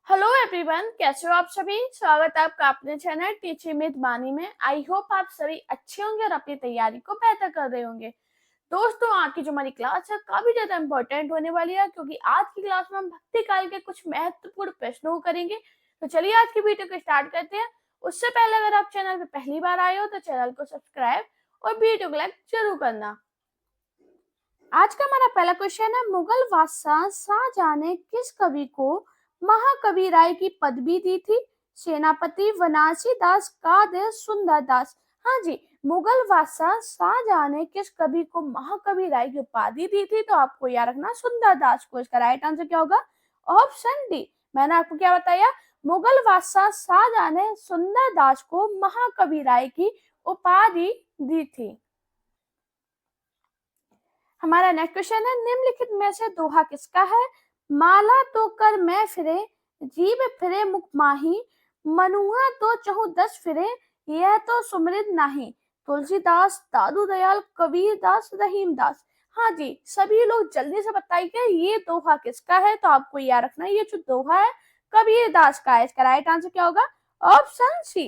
Hello everyone, कैसे हो आप सभी। स्वागत है आपका अपने चैनल टीचिंग विद वाणी में। आई होप आप सभी अच्छे होंगे और अपनी तैयारी को बेहतर कर रहे होंगे। दोस्तों, आज की जो हमारी क्लास है काफी ज्यादा इंपॉर्टेंट होने वाली है, क्योंकि आज की क्लास में हम भक्ति काल के कुछ महत्वपूर्ण प्रश्नों को करेंगे। तो चलिए आज की वीडियो को स्टार्ट करते हैं। उससे पहले अगर आप चैनल पे पहली बार आए हो तो चैनल को सब्सक्राइब और वीडियो को लाइक जरूर करना। आज का हमारा पहला क्वेश्चन है, मुगल बादशाह शाहजहां ने किस कवि को महाकवि राय की पदवी दी थी? सेनापति, बनारसी दास, कादर, सुंदर दास। हाँ जी, मुगल बादशाह शाहजहां ने किस कवि को महाकवि राय की उपाधि दी थी? तो आपको याद रखना सुंदर दास को। इसका राइट आंसर क्या होगा? Option D. मैंने आपको क्या बताया? मुगल बादशाह शाहजहां ने सुंदर दास को महाकवि राय की उपाधि दी थी। हमारा नेक्स्ट क्वेश्चन है, निम्नलिखित में से दोहा किसका है? माला तो कर मैं फिरे, जीव फिरे मुख माही, मनुआ तो चहु दस फिरे, यह तो सुमृत नाही। तुलसीदास, दादू दयाल, कबीर दास, रहीम दास। हाँ जी, सभी लोग जल्दी से बताइए ये दोहा किसका है। तो आपको याद रखना ये जो दोहा है कबीर दास का है। इसका राइट आंसर क्या होगा? Option C.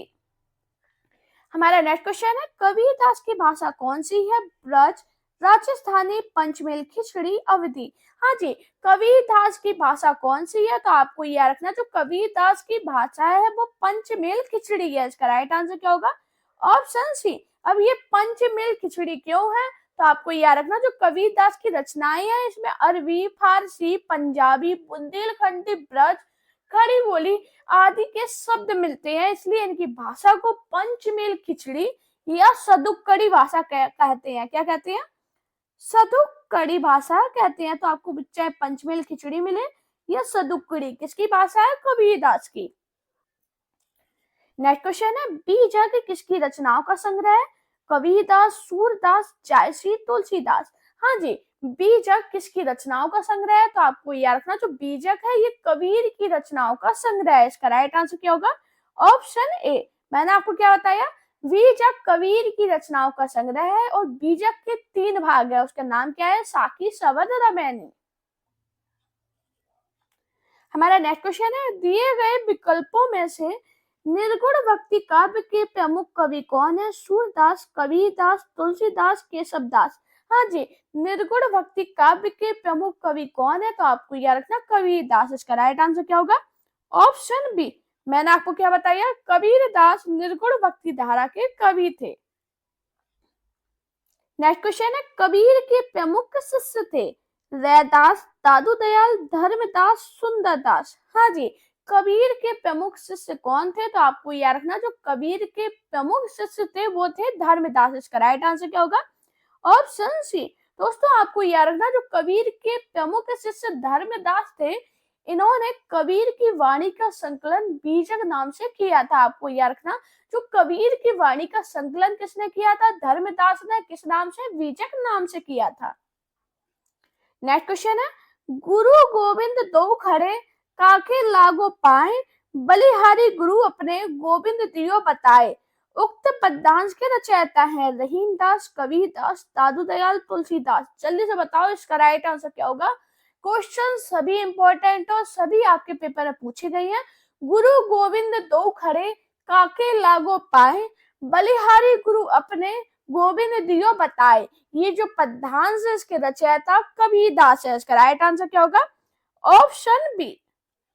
हमारा नेक्स्ट क्वेश्चन है, कबीर दास की भाषा कौन सी है? ब्रज, राजस्थानी, पंचमेल, खिचड़ी, अवधी। हाँ जी, कबीर दास की भाषा कौन सी है? तो आपको याद रखना जो कबीर दास की भाषा है वो पंचमेल खिचड़ी है। इसका राइट आंसर क्या होगा? Option C. अब ये पंचमेल खिचड़ी क्यों है? तो आपको याद रखना जो कबीर दास की रचनाएं हैं इसमें अरबी, फारसी, पंजाबी, बुंदेलखंडी, ब्रज, खड़ी बोली आदि के शब्द मिलते हैं, इसलिए इनकी भाषा को पंचमेल खिचड़ी या सदुक्कड़ी भाषा कहते हैं। क्या कहते हैं? सदुक्कड़ी भाषा कहते हैं। तो आपको चाहे पंचमेल खिचड़ी मिले या सदुक्कड़ी, किसकी भाषा है? कबीरदास की। नेक्स्ट क्वेश्चन है, बीजक किसकी रचनाओं का संग्रह है? कबीरदास, सूरदास, जायसी, तुलसीदास। हाँ जी, बीजक किसकी रचनाओं का संग्रह है? तो आपको याद रखना जो बीजक है ये कबीर की रचनाओं का संग्रह है। इसका राइट आंसर क्या होगा? Option A. मैंने आपको क्या बताया? बीजक कबीर की रचनाओं का संग्रह है और बीजक के 3 भाग है। उसका नाम क्या है? साकी, शबद, रामायणी। हमारा नेक्स्ट क्वेश्चन है, दिए गए विकल्पों में से निर्गुण भक्ति काव्य के प्रमुख कवि कौन है? सूरदास, कबीरदास, तुलसीदास, केशवदास। हाँ जी, निर्गुण भक्ति काव्य के प्रमुख कवि कौन है? तो आपको याद रखना कबीरदास। इसका राइट आंसर क्या होगा? Option B. मैंने आपको क्या बताया? कबीरदास निर्गुण भक्ति धारा के कवि थे। नेक्स्ट क्वेश्चन है, कबीर के प्रमुख शिष्य थे रैदास, दादू दयाल, धर्मदास, सुंदरदास। हाँ जी, कबीर के प्रमुख शिष्य कौन थे? तो आपको याद रखना जो कबीर के प्रमुख शिष्य थे वो थे धर्मदास। इसका राइट आंसर क्या होगा? Option C. दोस्तों, आपको याद रखना जो कबीर के प्रमुख शिष्य धर्मदास थे, इन्होंने कबीर की वाणी का संकलन बीजक नाम से किया था। आपको याद रखना जो कबीर की वाणी का संकलन किसने किया था? धर्मदास ने। किस नाम से? बीजक नाम से किया था। नेक्स्ट क्वेश्चन है, गुरु गोविंद दो खड़े, काके लागो पाए, बलिहारी गुरु अपने, गोविंद दियो बताए। उक्त पद्यांश के रचयिता है रहीम दास, कबीर दास, दादू दयाल, तुलसीदास। जल्दी से बताओ इसका राइट आंसर क्या होगा? क्वेश्चन सभी इंपॉर्टेंट और सभी आपके पेपर में पूछे गए हैं। गुरु गोविंद दो खड़े, काके लागो पाए, बलिहारी गुरु अपने, गोविंद दियो बताए। ये जो पद्यांश है इसके रचयिता कबीरदास है। इसका राइट आंसर क्या होगा? Option B.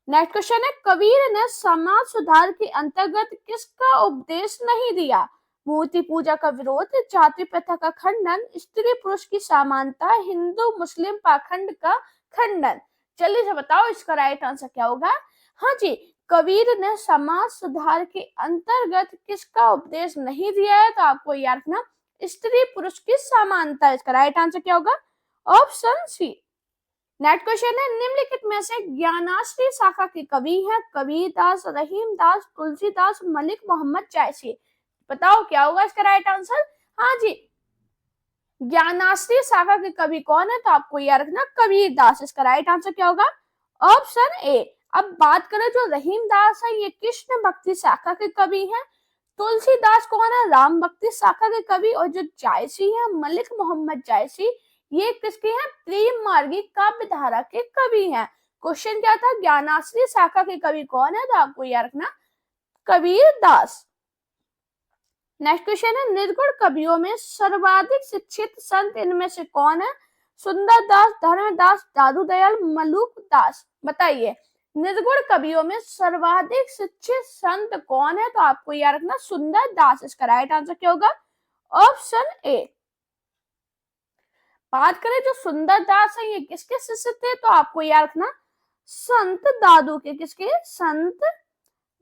नेक्स्ट क्वेश्चन है, कबीर ने समाज सुधार के अंतर्गत किसका उपदेश नहीं दिया? मूर्ति पूजा का विरोध, जाति प्रथा का खंडन, स्त्री पुरुष की समानता, हिंदू मुस्लिम पाखंड का खंडन। जल्दी से बताओ इसका राइट आंसर क्या होगा? हाँ जी, कबीर ने समाज सुधार के अंतर्गत किसका उपदेश नहीं दिया है? तो आपको याद रखना स्त्री पुरुष की समानता। इसका राइट आंसर क्या होगा? ऑप्शन सी। नेक्स्ट क्वेश्चन है, निम्नलिखित में से ज्ञानाश्री शाखा के कवि हैं कबीरदास, रहीम दास, तुलसीदास, मलिक मोहम्मद जायसी। बताओ क्या होगा इसका राइट आंसर? हाँ जी, ज्ञानाश्री शाखा के कवि कौन है? तो आपको याद रखना कबीरदास। इसका राइट आंसर क्या होगा? Option A. अब बात करें जो रहीम दास है ये कृष्ण भक्ति शाखा के कवि हैं। तुलसीदास कौन है? राम भक्ति शाखा के कवि। और जो जायसी है मलिक मोहम्मद जायसी, ये किसके हैं? प्रेम मार्गी काव्य धारा के कवि हैं। क्वेश्चन क्या था, ज्ञानाश्री शाखा के कवि कौन है, तो आपको याद रखना कबीर दास। नेक्स्ट क्वेश्चन है, निर्गुण कवियों में सर्वाधिक शिक्षित संत इनमें से कौन है, सुंदर दास, धर्मदास, दादू दयाल, मलुक दास। बताइए, निर्गुण कवियों में सर्वाधिक शिक्षित संत कौन है, तो आपको याद रखना सुंदर दास। इसका राइट आंसर क्या होगा, ऑप्शन ए। बात करें जो सुंदर दास है ये किसके शिष्य थे, तो आपको याद रखना संत दादू के। किसके, संत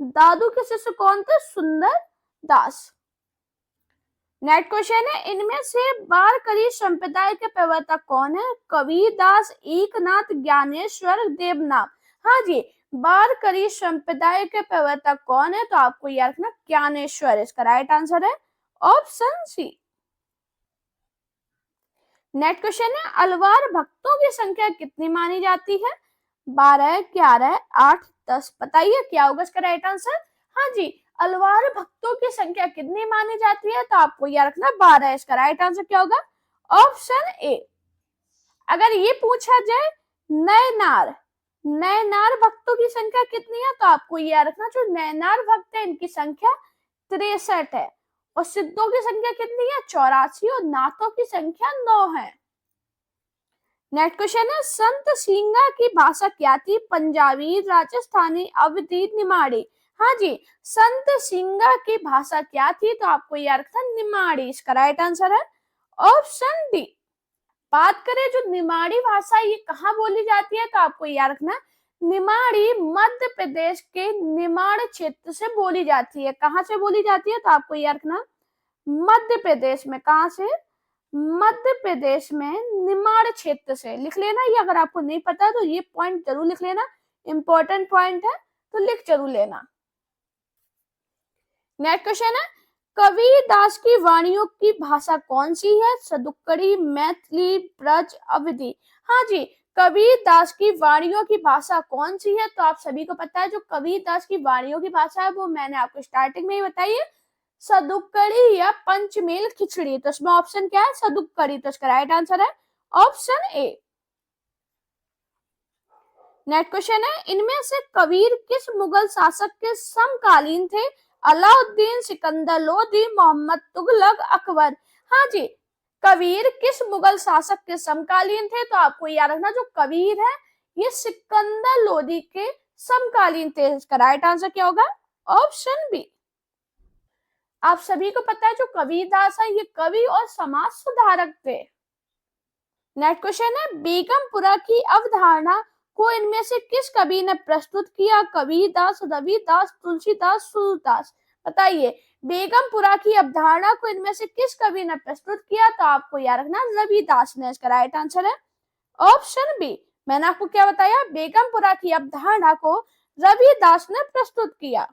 दादू के शिष्य कौन थे, सुंदर दास। नेक्स्ट क्वेश्चन है, इनमें से वारकरी संप्रदाय के प्रवर्तक कौन है, कबीरदास, एकनाथ, ज्ञानेश्वर, देवनाथ। हाँ जी, वारकरी संप्रदाय के प्रवर्तक कौन है, तो आपको याद रखना ज्ञानेश्वर। इसका राइट आंसर है ऑप्शन सी। नेक्स्ट क्वेश्चन है, अलवार भक्तों की संख्या कितनी मानी जाती है, 12, 11, 8, 10। बताइए क्या होगा इसका राइट आंसर। हाँ जी, अलवार भक्तों की संख्या कितनी मानी जाती है, तो आपको याद रखना 12। इसका राइट आंसर क्या होगा, ऑप्शन ए। अगर ये पूछा जाए नैनार, नैनार भक्तों की संख्या कितनी है, तो आपको याद रखना जो नैनार भक्त है इनकी संख्या 63 है, और सिद्धों की संख्या कितनी है, 84, और नाथों की संख्या 9 है। नेक्स्ट क्वेश्चन है, संत सिंगा की भाषा क्या थी, पंजाबी, राजस्थानी, अवधी, निमाड़ी। हाँ जी, संत सिंगा की भाषा क्या थी, तो आपको याद रखना निमाड़ी। इसका राइट आंसर है ऑप्शन डी। बात करें जो निमाड़ी भाषा ये कहाँ बोली जाती है, तो आपको याद रखना निमाड़ी मध्य प्रदेश के निमाड़ क्षेत्र से बोली जाती है। कहाँ से बोली जाती है, तो आपको याद रखना मध्य प्रदेश में। कहाँ से, मध्य प्रदेश में निमाड़ क्षेत्र से। लिख लेना ये, अगर आपको नहीं पता तो ये पॉइंट जरूर लिख लेना, इंपॉर्टेंट पॉइंट है, तो लिख जरूर लेना। नेक्स्ट क्वेश्चन है, कबीरदास की वाणियों की भाषा कौन सी है, सदुक्कड़ी, मैथिली, ब्रज, अवधी। हाँ जी, कबीरदास की वाणियों की भाषा कौन सी है, तो आप सभी को पता है जो कबीरदास की वाणियों की भाषा है वो मैंने आपको स्टार्टिंग में ही बताई है, सदुक्कड़ी या पंचमेल खिचड़ी। तो इसमें ऑप्शन क्या है, सदुक्कड़ी। तो इसका राइट आंसर है ऑप्शन ए। नेक्स्ट क्वेश्चन है, इनमें से कबीर किस मुगल शासक के समकालीन थे, अलाउद्दीन, सिकंदर लोदी, मोहम्मद तुगलक, अकबर। हाँ जी, कबीर किस मुगल शासक के समकालीन थे, तो आपको याद रखना जो कबीर है ये सिकंदर लोदी के समकालीन थे। इसका राइट आंसर क्या होगा, ऑप्शन बी। आप सभी को पता है जो कबीरदास है ये कवि और समाज सुधारक थे। नेक्स्ट क्वेश्चन है, बेगमपुरा की अवधारणा को इनमें से किस कवि ने प्रस्तुत किया, कबीरदास, रविदास, तुलसीदास, सूरदास। बताइए, बेगमपुरा की अवधारणा को इनमें से किस कवि ने प्रस्तुत किया, तो आपको याद रखना रविदास ने। इसका राइट आंसर है ऑप्शन बी। मैंने आपको क्या बताया, बेगमपुरा की अवधारणा को रविदास ने प्रस्तुत किया।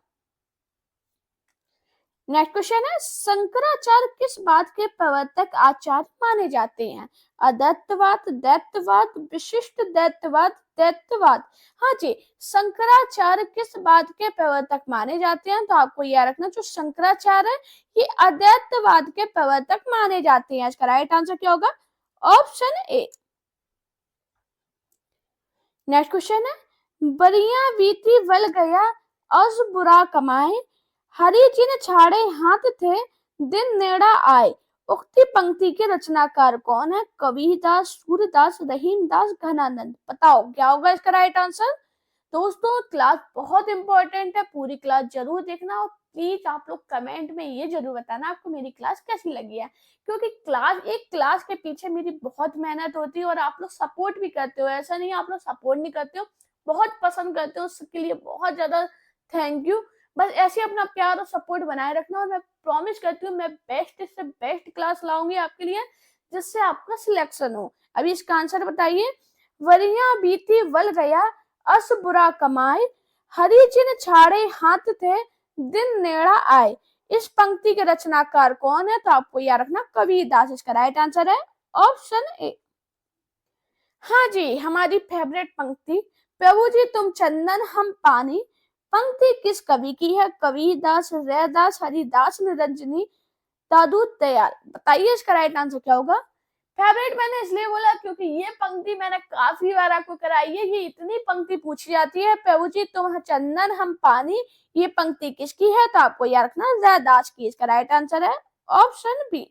नेक्स्ट क्वेश्चन है, शंकराचार्य किस बात के प्रवर्तक आचार्य माने जाते हैं, अद्वैतवाद, दैत्यवाद, विशिष्ट दैत्यवाद, दैत्यवाद। हाँ जी, शंकराचार्य किस बात के प्रवर्तक माने जाते हैं, तो आपको याद रखना जो शंकराचार्य है ये अद्वैतवाद के प्रवर्तक माने जाते हैं। इसका राइट आंसर क्या होगा, ऑप्शन ए। नेक्स्ट क्वेश्चन है, बरिया बीती वल गया अस बुरा कमाए, हरि जिन छाड़े हाथ थे दिन नेड़ा आए। उक्ति पंक्ति के रचनाकार कौन है, कबीरदास, सूरदास, रहीमदास, घनानंद। बताओ क्या होगा इसका राइट आंसर। दोस्तों क्लास बहुत इंपॉर्टेंट है, पूरी क्लास जरूर देखना, और प्लीज आप लोग कमेंट में ये जरूर बताना आपको मेरी क्लास कैसी लगी है, क्योंकि एक क्लास के पीछे मेरी बहुत मेहनत होती है और आप लोग सपोर्ट भी करते हो। ऐसा नहीं आप लोग सपोर्ट नहीं करते हो, बहुत पसंद करते हो, उसके लिए बहुत ज्यादा थैंक यू। बस ऐसे अपना प्यार और सपोर्ट बनाए रखना, और मैं प्रॉमिस करती हूँ मैं बेस्ट से बेस्ट क्लास लाऊंगी आपके लिए, जिससे आपका सिलेक्शन हो। अभी इसका आंसर बताइए, वरिया बीती वल गया अस बुरा कमाए, हरि जिन छाड़े हाथ थे दिन नेड़ा आए। इस पंक्ति के रचनाकार कौन है, तो आपको याद रखना कबीरदास। इसका राइट आंसर है ऑप्शन ए। हाँ जी, हमारी फेवरेट पंक्ति, प्रभु जी तुम चंदन हम पानी, पंक्ति किस कवि की है, कबीरदास, रैदास, हरिदास, निरंजनी, दादू दयाल। बताइए इसका राइट आंसर क्या होगा, फेवरेट मैंने इसलिए बोला क्योंकि ये पंक्ति मैंने काफी बार आपको कराई है। ये इतनी पंक्ति पूछी जाती है, प्रभु जी तुम चंदन हम पानी, ये पंक्ति किसकी है? तो आपको याद रखना रैदास की। इसका राइट आंसर है ऑप्शन बी।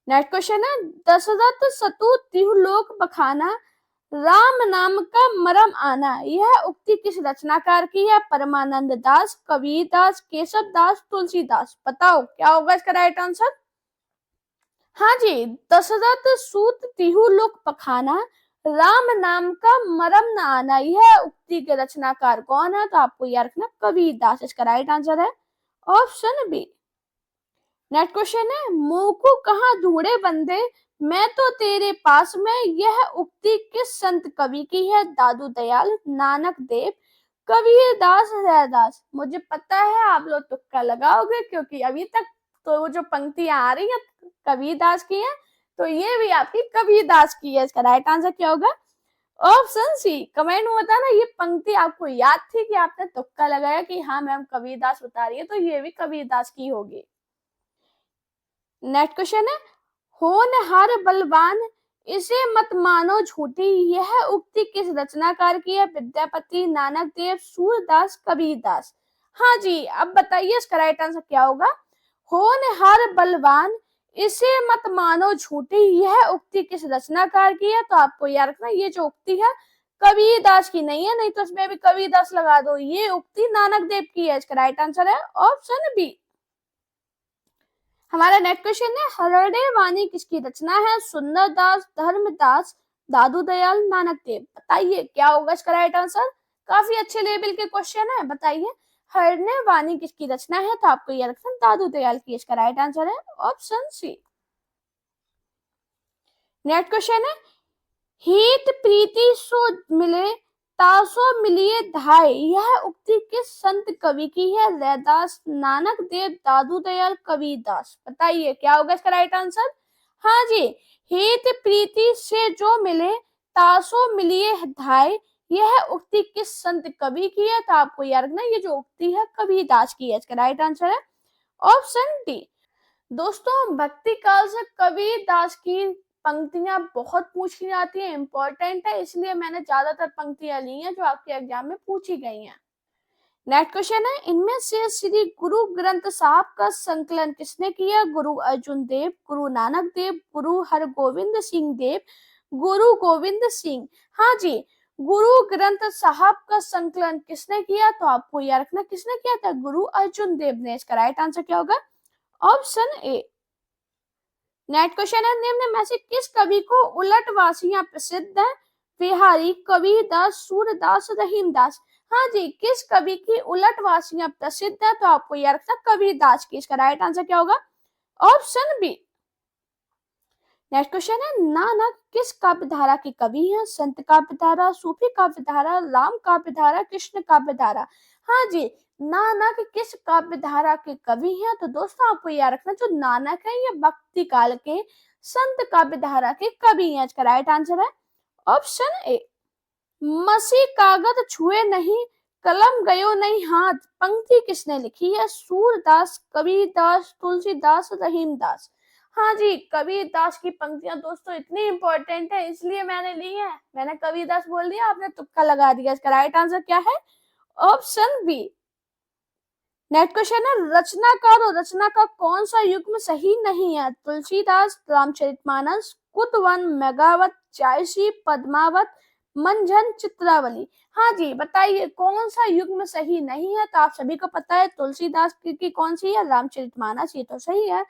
नेक्स्ट क्वेश्चन है, दशरथ सतु तिहु लोक बखाना, राम नाम का मरम आना, यह उक्ति किस रचनाकार की है? परमानंद दास, कबीर दास, केशव दास, तुलसीदास। बताओ क्या होगा इसका राइट आंसर? हाँ जी, दशरथ सूत तिहु लोक बखाना, राम नाम का मरम न आना, यह उक्ति के रचनाकार कौन है? तो आपको याद रखना कबीर दास। इसका राइट आंसर है ऑप्शन बी। नेक्स्ट क्वेश्चन है, मुंह को कहाँ ढूंढे बंदे, मैं तो तेरे पास में, यह उक्ति किस संत कवि की है? दादू दयाल, नानक देव, कबीर दास, रैदास। मुझे पता है आप लोग तुक्का लगाओगे क्योंकि अभी तक तो जो पंक्तियां आ रही हैं कबीर दास की है, तो ये भी आपकी कबीर दास की है। इसका राइट आंसर क्या होगा? ऑप्शन सी। कमेंट में बताना ये पंक्ति आपको याद थी कि आपने तुक्का लगाया कि हाँ मैम कबीर दास बता रही है, तो ये भी कबीर दास की होगी। नेक्स्ट क्वेश्चन है, होनहार बलवान, इसे मत मानो झूठी, यह उक्ति किस रचनाकार की है? विद्यापति, नानक देव, सूरदास, कबीरदास। हाँ जी, अब बताइए इसका राइट आंसर क्या होगा? होनहार बलवान, इसे मत मानो झूठी, यह उक्ति किस रचनाकार की है? तो आपको याद रखना ये जो उक्ति है कबीरदास की नहीं है, नहीं तो इसमें भी कबीरदास लगा दो। ये उक्ति नानक देव की है। इसका राइट आंसर है ऑप्शन बी। हमारा नेक्स्ट क्वेश्चन है, हरड़े वाणी किसकी रचना है? सुंदरदास, धर्मदास, दादू दयाल, नानक देव। बताइए क्या होगा इसका राइट आंसर? काफी अच्छे लेवल के क्वेश्चन है, बताइए हरड़े वाणी किसकी रचना है? तो आपको यह रखना दादू दयाल की। इसका राइट आंसर है ऑप्शन सी। नेक्स्ट क्वेश्चन है, हित प्रीति सो मिले, तासो मिलिए धाय, यह उक्ति किस संत कवि की है? रैदास, नानक देव, दादू दयाल, कबीरदास। बताइए क्या होगा इसका राइट आंसर? हाँ जी, हित प्रीति से जो मिले, तासो मिलिए धाय, यह उक्ति किस संत कवि की है? तो आपको याद रखना ये जो उक्ति है कबीरदास की है। इसका राइट आंसर है ऑप्शन डी। दोस्तों भक्ति काल से कबीर दास की पंक्तियां बहुत पूछी जाती है, इंपॉर्टेंट है, इसलिए मैंने ज्यादातर पंक्तियां ली हैं जो आपके एग्जाम में पूछी गई हैं। नेक्स्ट क्वेश्चन है, इनमें से श्री गुरु ग्रंथ साहब का संकलन किसने किया? गुरु अर्जुन देव, गुरु नानक देव, गुरु हरगोविंद सिंह देव, गुरु गोविंद सिंह। हाँ जी, गुरु ग्रंथ साहब का संकलन किसने किया? तो आपको याद रखना किसने किया था? गुरु अर्जुन देव ने। इसका राइट आंसर क्या होगा? Option A. नेक्स्ट क्वेश्चन है, निम्न में से किस कवि को उलटवासियां प्रसिद्ध है? बिहारी, कबीरदास, सूरदास, रहीमदास। हाँ जी, किस कवि की उलटवासियां प्रसिद्ध है? तो आपको याद रखना कबीरदास की। इसका राइट आंसर क्या होगा? Option B. नेक्स्ट क्वेश्चन है, नानक किस काव्य धारा के कवि हैं? संत काव्य धारा, सूफी काव्य धारा, राम काव्य धारा, कृष्ण काव्य धारा। हाँ जी, नानक किस काव्य धारा के कवि हैं? तो दोस्तों आपको याद रखना जो नानक है ये भक्ति काल के संत काव्य धारा के कवि हैं। इसका राइट आंसर है ऑप्शन ए। मसी कागज छुए नहीं, कलम गयो नहीं हाथ, पंक्ति किसने लिखी है? सूरदास, कबीरदास, तुलसीदास, रहीमदास। हाँ जी, कबीरदास की पंक्तियां दोस्तों इतनी इंपॉर्टेंट है इसलिए मैंने ली है। मैंने कबीरदास बोल दिया, आपने तुक्का लगा दिया। इसका राइट आंसर क्या है? Option B. नेक्स्ट क्वेश्चन है, रचनाकार और रचना का कौन सा युग्म सही नहीं है? तुलसीदास, रामचरितमानस, कुतवन, मेघावत, जायसी, पद्मावत, मंझन, चित्रावली। हाँ जी, बताइए कौन सा युग्म सही नहीं है? तो आप सभी को पता है तुलसीदास की कौन सी है? रामचरितमानस, ये तो सही है।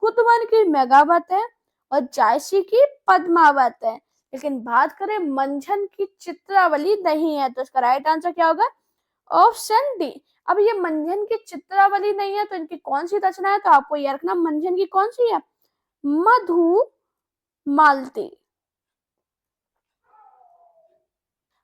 कुतवन की मेघावत है और जायसी की पद्मावत है, लेकिन बात करें मंझन की चित्रावली नहीं है। तो इसका राइट आंसर क्या होगा? Option D. अब ये मंझन की चित्रावली नहीं है तो इनकी कौन सी रचना है? तो आपको याद रखना मंझन की कौन सी है? मधु मालती।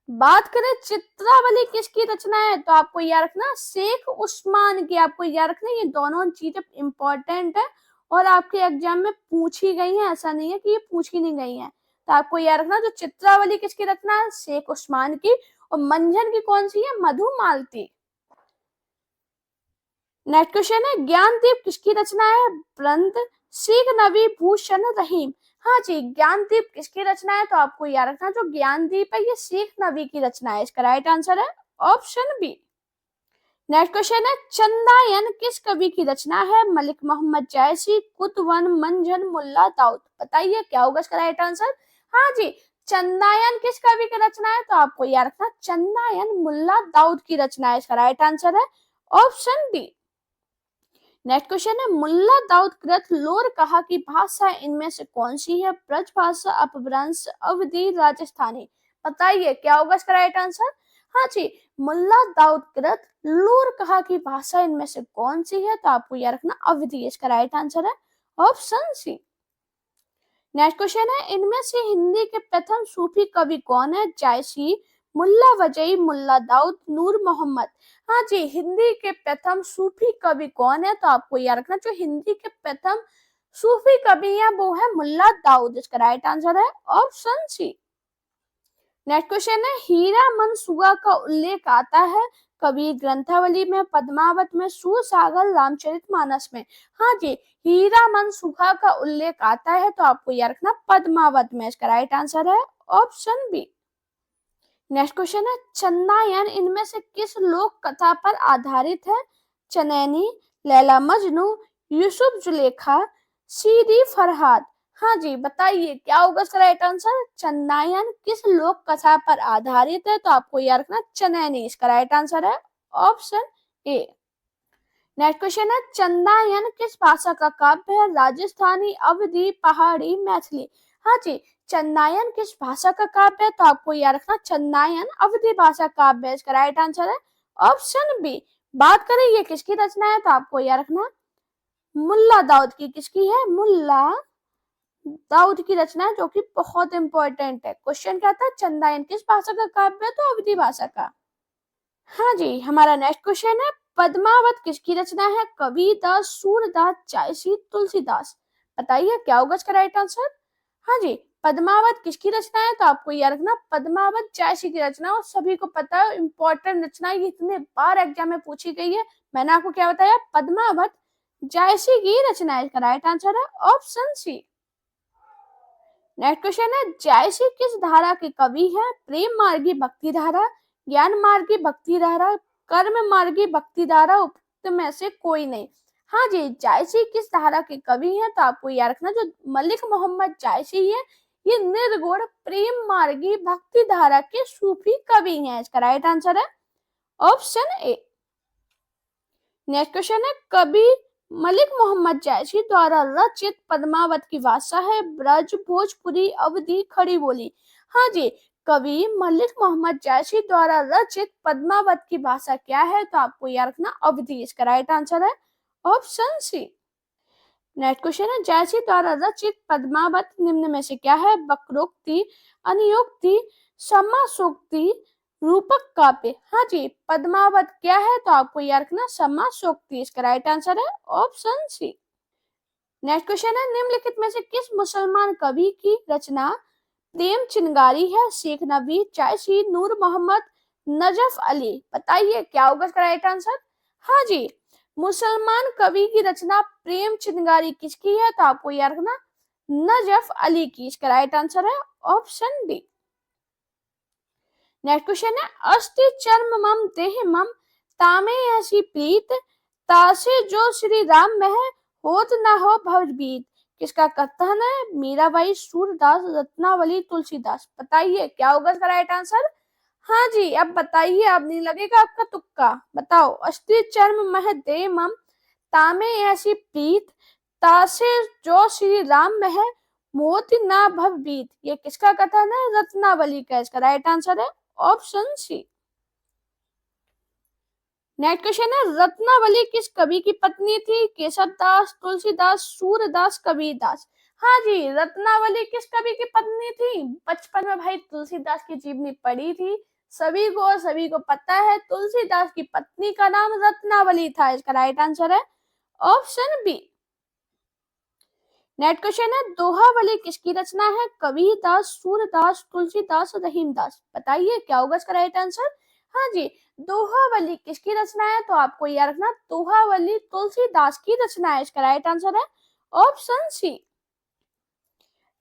बात करें चित्रावली किसकी रचना है? तो आपको याद रखना शेख उस्मान की। आपको याद रखना ये दोनों चीजें इंपॉर्टेंट है और आपके एग्जाम में पूछी गई है, ऐसा नहीं है कि ये पूछी नहीं गई है। तो आपको याद रखना जो चित्रावली किसकी रचना है? शेख उस्मान की। और मंझन की कौन सी है? मधु मालती। नेक्स्ट क्वेश्चन है, ज्ञानदीप किसकी रचना है? ब्रंद, शेख नबी भूषण रहीम। हाँ जी, ज्ञानदीप किसकी रचना है? तो आपको याद रखना जो ज्ञानदीप है ये शेख नबी की रचना है। इसका राइट आंसर है ऑप्शन बी। नेक्स्ट क्वेश्चन है चंदायन किस कवि की रचना है? मलिक मोहम्मद जायसी, कुतवन, मंझन, मुल्ला दाऊद। बताइए क्या होगा इसका राइट आंसर? हाँ जी, चंदायन किस कवि की रचना है? तो आपको याद रखना चंदायन मुल्ला दाऊद की रचना है। इसका राइट आंसर है ऑप्शन डी। नेक्स्ट क्वेश्चन है मुल्ला दाऊद कृत लोर कहा की भाषा इनमें से कौन सी है? ब्रज भाषा, अपभ्रंश, अवधी, राजस्थानी। बताइए क्या होगा इसका राइट आंसर? हाँ जी, मुल्ला दाऊद कृत लोर कहा की भाषा इनमें से कौन सी है? तो आपको यह रखना अवधी। इसका राइट आंसर है ऑप्शन सी। नेक्स्ट क्वेश्चन है इनमें से हिंदी के प्रथम सूफी कवि कौन है? जायसी, मुल्ला वजई, मुल्ला दाऊद, नूर मोहम्मद। हाँ जी, हिंदी के प्रथम सूफी कवि कौन है? तो आपको याद रखना जो हिंदी के प्रथम सूफी कवि है वो है मुल्ला दाऊद। इसका राइट आंसर है ऑप्शन सी। नेक्स्ट क्वेश्चन है हीरा मनसुआ का उल्लेख आता है कबीर ग्रंथावली में, पद्मावत में, सूरसागर, रामचरितमानस में। हाँ जी, हीरा मनसुखा का उल्लेख आता है तो आपको याद रखना पद्मावत में। इसका राइट आंसर है ऑप्शन बी। नेक्स्ट क्वेश्चन है चंदायन इनमें से किस लोक कथा पर आधारित है? चनैनी, लैला मजनू, यूसुफ जुलेखा, सीरी फरहाद। हाँ जी, बताइए क्या होगा इसका राइट आंसर? चंदायन किस लोक कथा पर आधारित है? तो आपको याद रखना चनैनी। इसका राइट आंसर है ऑप्शन ए। नेक्स्ट क्वेश्चन है चंदायन किस भाषा का काव्य है? राजस्थानी, अवधी, पहाड़ी, मैथिली। हाँ जी, चंदायन किस भाषा का काव्य है? तो आपको याद रखना चंदायन अवधी भाषा काव्य है। इसका राइट आंसर है ऑप्शन बी। बात करें ये किसकी रचना है? तो आपको याद रखना मुल्ला दाऊद की। किसकी है? मुल्ला दाऊद की रचना है जो कि बहुत इंपॉर्टेंट है। क्वेश्चन क्या था? चंदायन किस भाषा का काव्य है? तो अवधी भाषा का। हाँ जी, हमारा नेक्स्ट क्वेश्चन है पद्मावत किसकी रचना है? कबीरदास, सूरदास, जायसी, तुलसीदास। बताइए क्या होगा इसका राइट आंसर? हाँ जी, पद्मावत किसकी रचना है? तो आपको याद रखना पद्मावत जायसी की रचना। और सभी को पता है इंपॉर्टेंट रचना, ये इतने बार एग्जाम में पूछी गई है। मैंने आपको क्या बताया? पद्मावत जायसी की रचना है। इसका राइट आंसर है ऑप्शन सी। नेक्स्ट क्वेश्चन है जायसी किस धारा के कवि है? प्रेम मार्गी भक्ति धारा, ज्ञान मार्गी भक्ति धारा, कर्म मार्गी भक्ति धारा, उक्त में से कोई नहीं। हाँ जी, जायसी किस धारा के कवि हैं? तो आपको याद रखना जो मलिक मोहम्मद जायसी है ये निर्गुण प्रेम मार्गी भक्ति धारा के सूफी कवि हैं। इसका राइट आंसर है ऑप्शन ए। नेक्स्ट क्वेश्चन है कवि मलिक मोहम्मद जायसी द्वारा रचित पद्मावत की भाषा है? ब्रज, भोजपुरी, अवधी, खड़ी बोली। हाँ जी, कवि मलिक मोहम्मद जायसी द्वारा रचित पद्मावत की भाषा क्या है? तो आपको याद रखना अवधी। इसका राइट आंसर है ऑप्शन सी। नेक्स्ट क्वेश्चन है जायसी द्वारा रचित पद्मावत निम्न में से क्या है? वक्रोक्ति, अनुयोक्ति, समासोक्ति, रूपक काव्य। हाँ जी, पद्मावत क्या है? तो आपको याद रखना समासोक्ति। इसका राइट आंसर है ऑप्शन सी। नेक्स्ट क्वेश्चन है निम्नलिखित में से किस मुसलमान कवि की रचना प्रेम चिनगारी है? शेख नबी, जायसी, नूर मोहम्मद, नजफ अली। बताइए क्या होगा इसका राइट आंसर? हाँ जी, मुसलमान कवि की रचना प्रेम चिनगारी किसकी है? तो आपको याद रखना नजफ अली की। इसका राइट आंसर है ऑप्शन डी। नेक्स्ट क्वेश्चन है अस्ति चर्म मम देह मम तामे ऐसी प्रीत तासे जो श्री राम में है होत ना हो भवबीत। किसका कथन है? मीराबाई, सूरदास, रत्नावली, तुलसीदास। बताइए क्या होगा इसका राइट आंसर? हाँ जी, अब बताइए, अब नहीं लगेगा आपका तुक्का। बताओ अस्ति चर्म मह दे मम तामे ऐसी प्रीत तासे जो श्री राम में है मोती ना भवबीत। ये किसका कथन है? रत्नावली का। इसका राइट आंसर है ऑप्शन सी। नेक्स्ट क्वेश्चन है रत्नावली किस कवि की पत्नी थी? केशव दास, तुलसीदास, सूरदास, कबीरदास। हाँ जी, रत्नावली किस कवि की पत्नी थी? बचपन में भाई तुलसीदास की जीवनी पढ़ी थी, सभी को पता है तुलसीदास की पत्नी का नाम रत्नावली था। इसका राइट आंसर है ऑप्शन बी। नेक्स्ट क्वेश्चन है दोहावली किसकी रचना है? कबीरदास, सूरदास, तुलसीदास, रहीमदास। बताइए क्या होगा इसका राइट आंसर? हाँ जी, दोहावली किसकी रचना है? तो आपको याद रखना दोहावली तुलसीदास की रचना है। इसका राइट आंसर है ऑप्शन सी।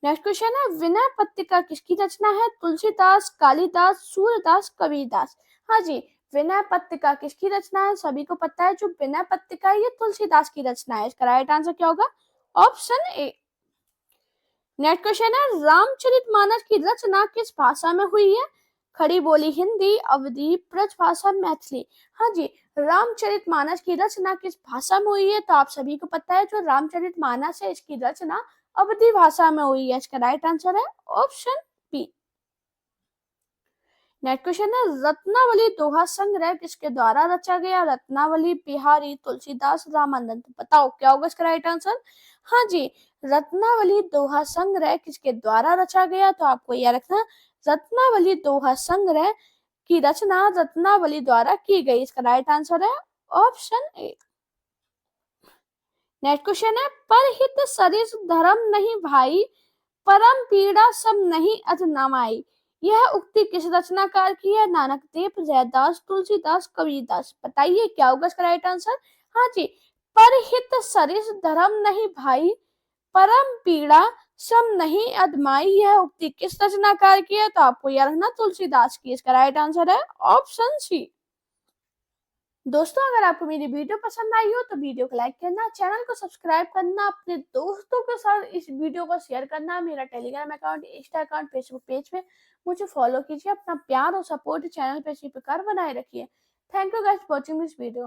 नेक्स्ट क्वेश्चन है, विनय पत्रिका किसकी रचना है? तुलसीदास, कालिदास, सूरदास, कबीरदास। हाँ जी, विनय पत्रिका किसकी रचना है? सभी को पता है जो विनय पत्रिका है ये तुलसीदास की रचना है। इसका राइट आंसर क्या होगा? Option A. नेक्स्ट क्वेश्चन है, रामचरितमानस की रचना किस भाषा में हुई है? खड़ी बोली हिंदी, अवधी, ब्रजभाषा, मैथिली। हाँ जी, रामचरितमानस की रचना किस भाषा में हुई है? तो आप सभी को पता है जो रामचरितमानस है इसकी रचना अवधी भाषा में हुई है। इसका राइट आंसर है ऑप्शन बी। नेक्स्ट क्वेश्चन है, रत्नावली दोहा संग्रह किसके द्वारा रचा गया? रत्नावली, बिहारी, तुलसीदास, रामानंद। बताओ क्या होगा इसका राइट आंसर? हाँ जी, रत्नावली दोहा संग्रह किसके द्वारा रचा गया? तो आपको यह रखना, रत्नावली दोहा संग्रह की रचना रत्नावली द्वारा की गई। इसका राइट आंसर है ऑप्शन ए। नेक्स्ट क्वेश्चन है, परहित सरिस धर्म नहीं भाई, परम पीड़ा सब नहीं अजनमाई। यह उक्ति किस रचनाकार की है? नानक देव, रैदास, तुलसीदास, कबीरदास। बताइए क्या होगा इसका राइट आंसर? हाँ जी, परहित सरिस धर्म नहीं भाई, परम पीड़ा सब नहीं अदमाई। यह उक्ति किस रचनाकार की है? तो आपको याद रखना तुलसीदास की। इसका राइट आंसर है ऑप्शन सी। दोस्तों अगर आपको मेरी वीडियो पसंद आई हो तो वीडियो को लाइक करना, चैनल को सब्सक्राइब करना, अपने दोस्तों के साथ इस वीडियो को शेयर करना। मेरा Telegram account, Insta account, Facebook page पे मुझे फॉलो कीजिए। अपना प्यार और सपोर्ट चैनल पे इसी प्रकार बनाए रखिए। Thank you guys for watching this video.